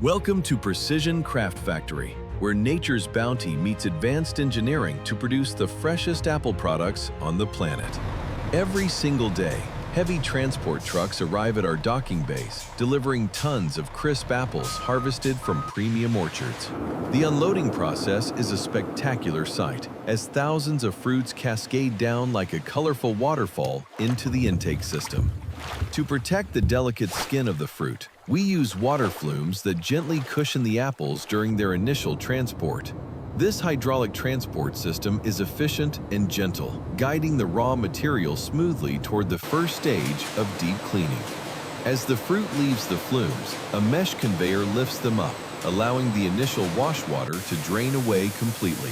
Welcome to Precision Craft Factory, where nature's bounty meets advanced engineering to produce the freshest apple products on the planet. Every single day, heavy transport trucks arrive at our docking bays, delivering tons of crisp apples harvested from premium orchards. The unloading process is a spectacular sight, as thousands of fruits cascade down like a colorful waterfall into the intake system. To protect the delicate skin of the fruit, we use water flumes that gently cushion the apples during their initial transport. This hydraulic transport system is efficient and gentle, guiding the raw material smoothly toward the first stage of deep cleaning. As the fruit leaves the flumes, a mesh conveyor lifts them up, allowing the initial wash water to drain away completely.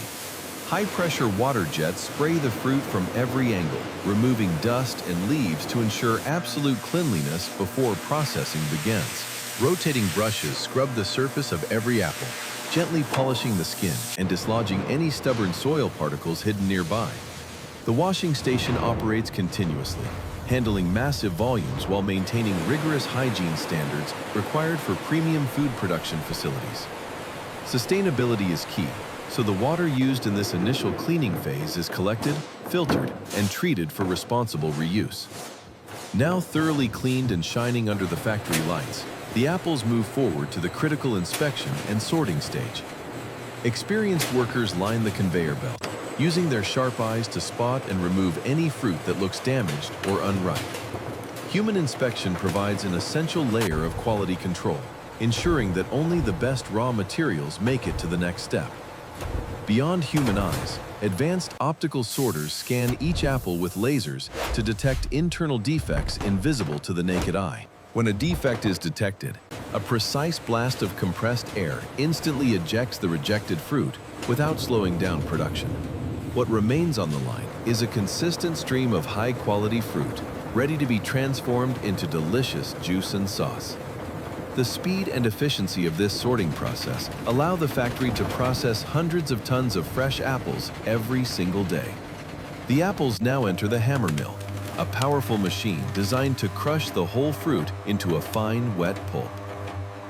High-pressure water jets spray the fruit from every angle, removing dust and leaves to ensure absolute cleanliness before processing begins. Rotating brushes scrub the surface of every apple, gently polishing the skin and dislodging any stubborn soil particles hidden nearby. The washing station operates continuously, handling massive volumes while maintaining rigorous hygiene standards required for premium food production facilities. Sustainability is key, so the water used in this initial cleaning phase is collected, filtered, and treated for responsible reuse. Now thoroughly cleaned and shining under the factory lights, the apples move forward to the critical inspection and sorting stage. Experienced workers line the conveyor belt, using their sharp eyes to spot and remove any fruit that looks damaged or unripe. Human inspection provides an essential layer of quality control, ensuring that only the best raw materials make it to the next step. Beyond human eyes, advanced optical sorters scan each apple with lasers to detect internal defects invisible to the naked eye. When a defect is detected, a precise blast of compressed air instantly ejects the rejected fruit without slowing down production. What remains on the line is a consistent stream of high-quality fruit, ready to be transformed into delicious juice and sauce. The speed and efficiency of this sorting process allow the factory to process hundreds of tons of fresh apples every single day. The apples now enter the hammer mill, a powerful machine designed to crush the whole fruit into a fine, wet pulp.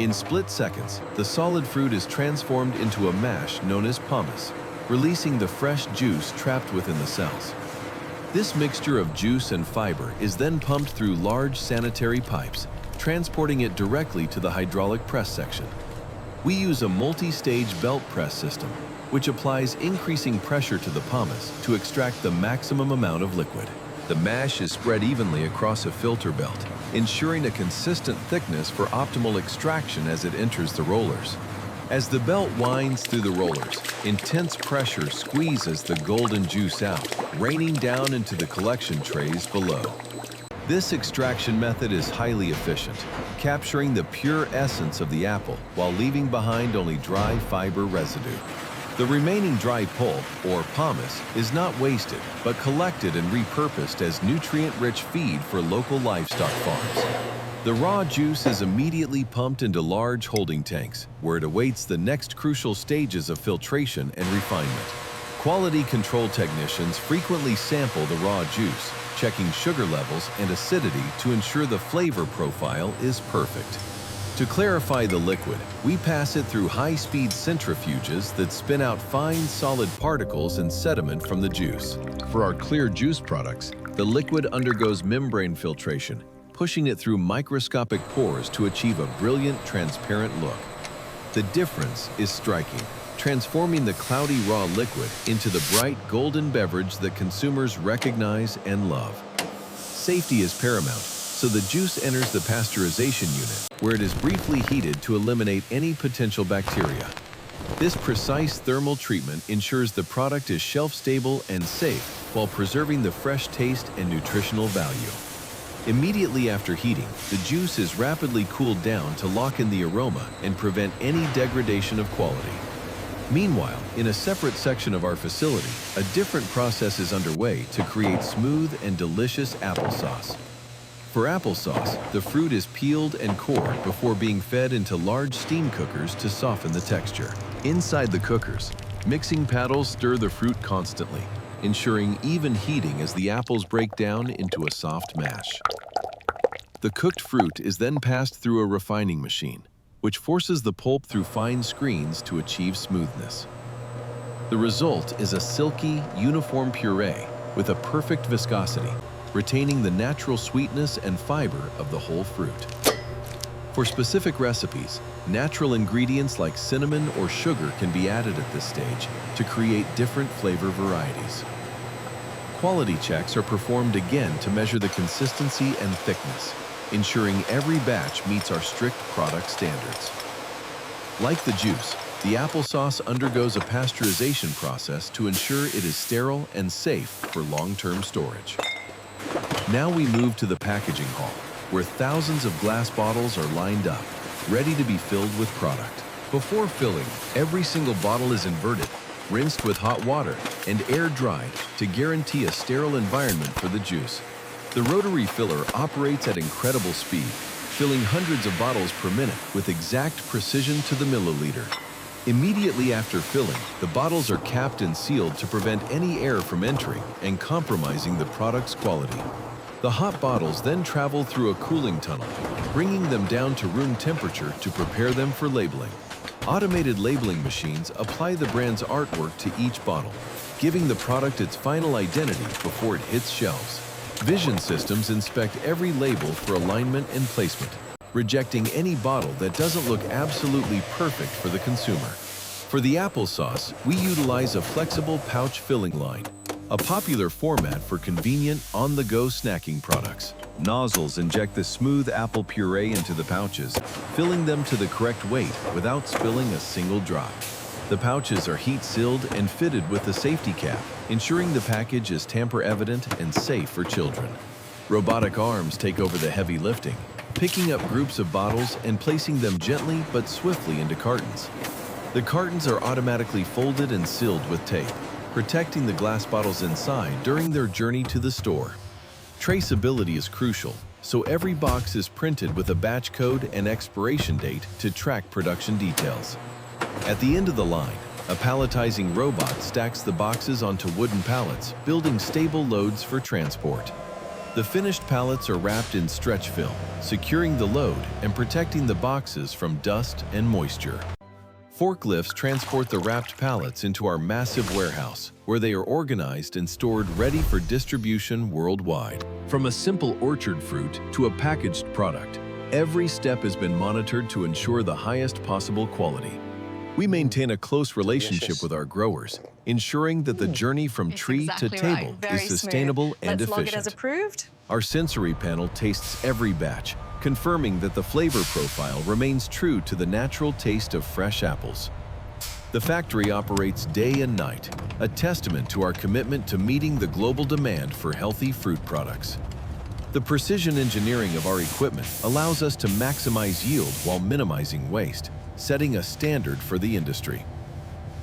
In split seconds, the solid fruit is transformed into a mash known as pomace, releasing the fresh juice trapped within the cells. This mixture of juice and fiber is then pumped through large sanitary pipes, transporting it directly to the hydraulic press section. We use a multi-stage belt press system, which applies increasing pressure to the pomace to extract the maximum amount of liquid. The mash is spread evenly across a filter belt, ensuring a consistent thickness for optimal extraction as it enters the rollers. As the belt winds through the rollers, intense pressure squeezes the golden juice out, raining down into the collection trays below. This extraction method is highly efficient, capturing the pure essence of the apple while leaving behind only dry fiber residue. The remaining dry pulp, or pomace, is not wasted, but collected and repurposed as nutrient-rich feed for local livestock farms. The raw juice is immediately pumped into large holding tanks, where it awaits the next crucial stages of filtration and refinement. Quality control technicians frequently sample the raw juice, checking sugar levels and acidity to ensure the flavor profile is perfect. To clarify the liquid, we pass it through high-speed centrifuges that spin out fine, solid particles and sediment from the juice. For our clear juice products, the liquid undergoes membrane filtration, pushing it through microscopic pores to achieve a brilliant, transparent look. The difference is striking, transforming the cloudy raw liquid into the bright golden beverage that consumers recognize and love. Safety is paramount, so the juice enters the pasteurization unit, where it is briefly heated to eliminate any potential bacteria. This precise thermal treatment ensures the product is shelf-stable and safe while preserving the fresh taste and nutritional value. Immediately after heating, the juice is rapidly cooled down to lock in the aroma and prevent any degradation of quality. Meanwhile, in a separate section of our facility, a different process is underway to create smooth and delicious applesauce. For applesauce, the fruit is peeled and cored before being fed into large steam cookers to soften the texture. Inside the cookers, mixing paddles stir the fruit constantly, ensuring even heating as the apples break down into a soft mash. The cooked fruit is then passed through a refining machine, which forces the pulp through fine screens to achieve smoothness. The result is a silky, uniform puree with a perfect viscosity, retaining the natural sweetness and fiber of the whole fruit. For specific recipes, natural ingredients like cinnamon or sugar can be added at this stage to create different flavor varieties. Quality checks are performed again to measure the consistency and thickness, ensuring every batch meets our strict product standards. Like the juice, the applesauce undergoes a pasteurization process to ensure it is sterile and safe for long-term storage. Now we move to the packaging hall, where thousands of glass bottles are lined up, ready to be filled with product. Before filling, every single bottle is inverted, rinsed with hot water, and air-dried to guarantee a sterile environment for the juice. The rotary filler operates at incredible speed, filling hundreds of bottles per minute with exact precision to the milliliter. Immediately after filling, the bottles are capped and sealed to prevent any air from entering and compromising the product's quality. The hot bottles then travel through a cooling tunnel, bringing them down to room temperature to prepare them for labeling. Automated labeling machines apply the brand's artwork to each bottle, giving the product its final identity before it hits shelves. Vision systems inspect every label for alignment and placement, rejecting any bottle that doesn't look absolutely perfect for the consumer. For the applesauce, we utilize a flexible pouch filling line, a popular format for convenient, on-the-go snacking products. Nozzles inject the smooth apple puree into the pouches, filling them to the correct weight without spilling a single drop. The pouches are heat-sealed and fitted with a safety cap, ensuring the package is tamper-evident and safe for children. Robotic arms take over the heavy lifting, picking up groups of bottles and placing them gently but swiftly into cartons. The cartons are automatically folded and sealed with tape, protecting the glass bottles inside during their journey to the store. Traceability is crucial, so every box is printed with a batch code and expiration date to track production details. At the end of the line, a palletizing robot stacks the boxes onto wooden pallets, building stable loads for transport. The finished pallets are wrapped in stretch film, securing the load and protecting the boxes from dust and moisture. Forklifts transport the wrapped pallets into our massive warehouse, where they are organized and stored ready for distribution worldwide. From a simple orchard fruit to a packaged product, every step has been monitored to ensure the highest possible quality. We maintain a close relationship with our growers, ensuring that the journey from tree to table is sustainable and efficient. Let's log it as approved. Our sensory panel tastes every batch, confirming that the flavor profile remains true to the natural taste of fresh apples. The factory operates day and night, a testament to our commitment to meeting the global demand for healthy fruit products. The precision engineering of our equipment allows us to maximize yield while minimizing waste, setting a standard for the industry.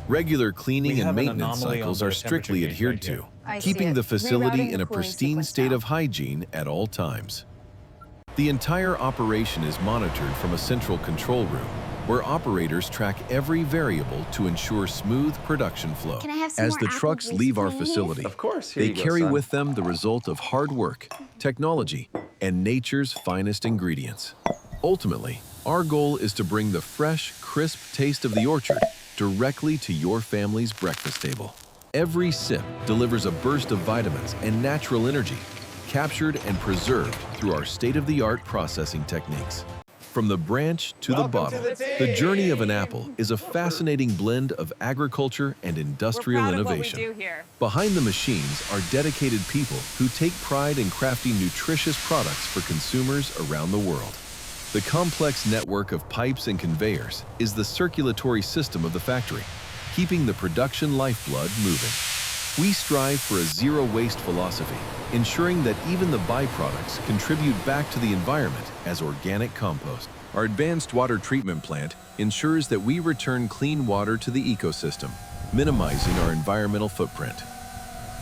Regular cleaning and maintenance cycles are strictly adhered to, keeping the facility in a pristine state of hygiene at all times. The entire operation is monitored from a central control room, where operators track every variable to ensure smooth production flow. As the trucks leave our facility, they carry with them the result of hard work, technology, and nature's finest ingredients. Ultimately, our goal is to bring the fresh, crisp taste of the orchard directly to your family's breakfast table. Every sip delivers a burst of vitamins and natural energy, captured and preserved through our state-of-the-art processing techniques. From the branch to the bottle, the journey of an apple is a fascinating blend of agriculture and industrial innovation. Behind the machines are dedicated people who take pride in crafting nutritious products for consumers around the world. The complex network of pipes and conveyors is the circulatory system of the factory, keeping the production lifeblood moving. We strive for a zero-waste philosophy, ensuring that even the byproducts contribute back to the environment as organic compost. Our advanced water treatment plant ensures that we return clean water to the ecosystem, minimizing our environmental footprint.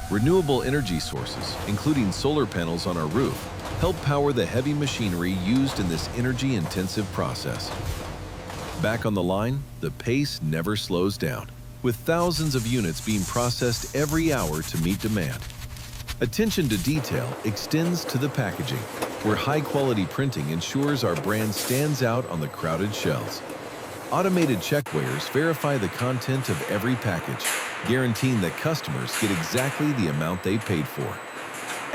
Renewable energy sources, including solar panels on our roof, help power the heavy machinery used in this energy-intensive process. Back on the line, the pace never slows down, with thousands of units being processed every hour to meet demand. Attention to detail extends to the packaging, where high-quality printing ensures our brand stands out on the crowded shelves. Automated checkweighers verify the content of every package, guaranteeing that customers get exactly the amount they paid for.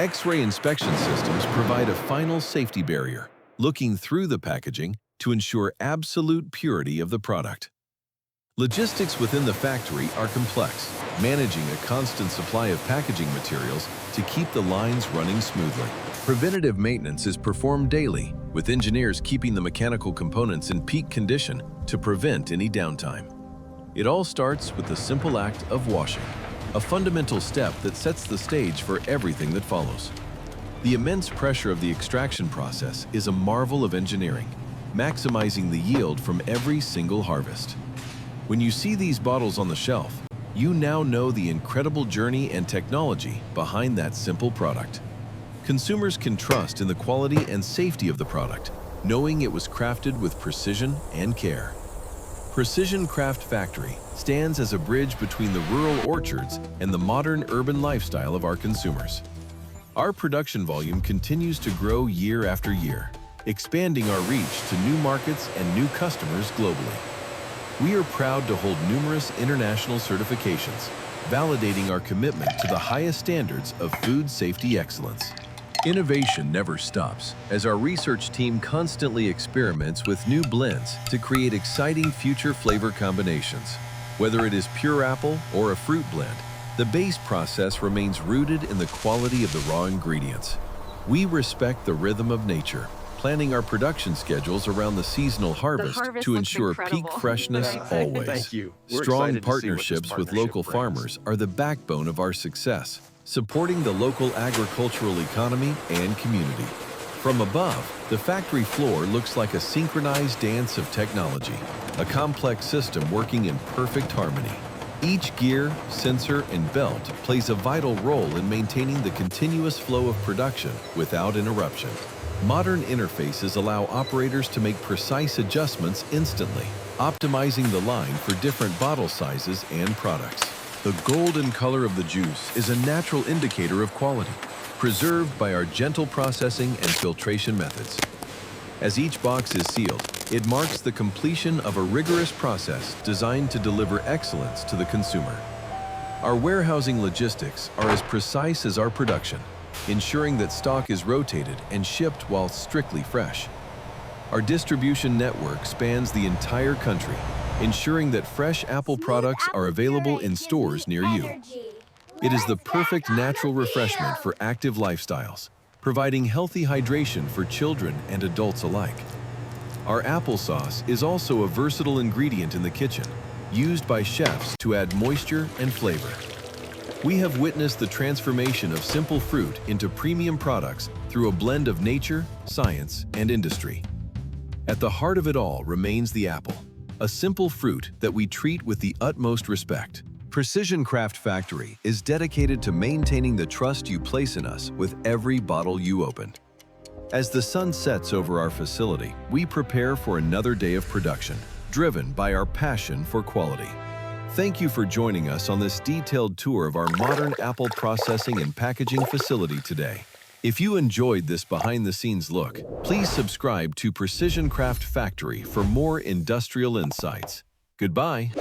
X-ray inspection systems provide a final safety barrier, looking through the packaging to ensure absolute purity of the product. Logistics within the factory are complex, managing a constant supply of packaging materials to keep the lines running smoothly. Preventative maintenance is performed daily, with engineers keeping the mechanical components in peak condition to prevent any downtime. It all starts with the simple act of washing, a fundamental step that sets the stage for everything that follows. The immense pressure of the extraction process is a marvel of engineering, maximizing the yield from every single harvest. When you see these bottles on the shelf, you now know the incredible journey and technology behind that simple product. Consumers can trust in the quality and safety of the product, knowing it was crafted with precision and care. Precision Craft Factory stands as a bridge between the rural orchards and the modern urban lifestyle of our consumers. Our production volume continues to grow year after year, expanding our reach to new markets and new customers globally. We are proud to hold numerous international certifications, validating our commitment to the highest standards of food safety excellence. Innovation never stops, as our research team constantly experiments with new blends to create exciting future flavor combinations. Whether it is pure apple or a fruit blend, the base process remains rooted in the quality of the raw ingredients. We respect the rhythm of nature, planning our production schedules around the seasonal harvest to ensure peak freshness always. Thank you. We're Strong excited to see what this partnerships with partnership local brings. farmers are the backbone of our success, supporting the local agricultural economy and community. From above, the factory floor looks like a synchronized dance of technology, a complex system working in perfect harmony. Each gear, sensor, and belt plays a vital role in maintaining the continuous flow of production without interruption. Modern interfaces allow operators to make precise adjustments instantly, optimizing the line for different bottle sizes and products. The golden color of the juice is a natural indicator of quality, preserved by our gentle processing and filtration methods. As each box is sealed, it marks the completion of a rigorous process designed to deliver excellence to the consumer. Our warehousing logistics are as precise as our production, ensuring that stock is rotated and shipped while strictly fresh. Our distribution network spans the entire country, ensuring that fresh apple products are available in stores near you. It is the perfect natural refreshment for active lifestyles, providing healthy hydration for children and adults alike. Our applesauce is also a versatile ingredient in the kitchen, used by chefs to add moisture and flavor. We have witnessed the transformation of simple fruit into premium products through a blend of nature, science, and industry. At the heart of it all remains the apple, a simple fruit that we treat with the utmost respect. Precision Craft Factory is dedicated to maintaining the trust you place in us with every bottle you open. As the sun sets over our facility, we prepare for another day of production, driven by our passion for quality. Thank you for joining us on this detailed tour of our modern apple processing and packaging facility today. If you enjoyed this behind-the-scenes look, please subscribe to Precision Craft Factory for more industrial insights. Goodbye.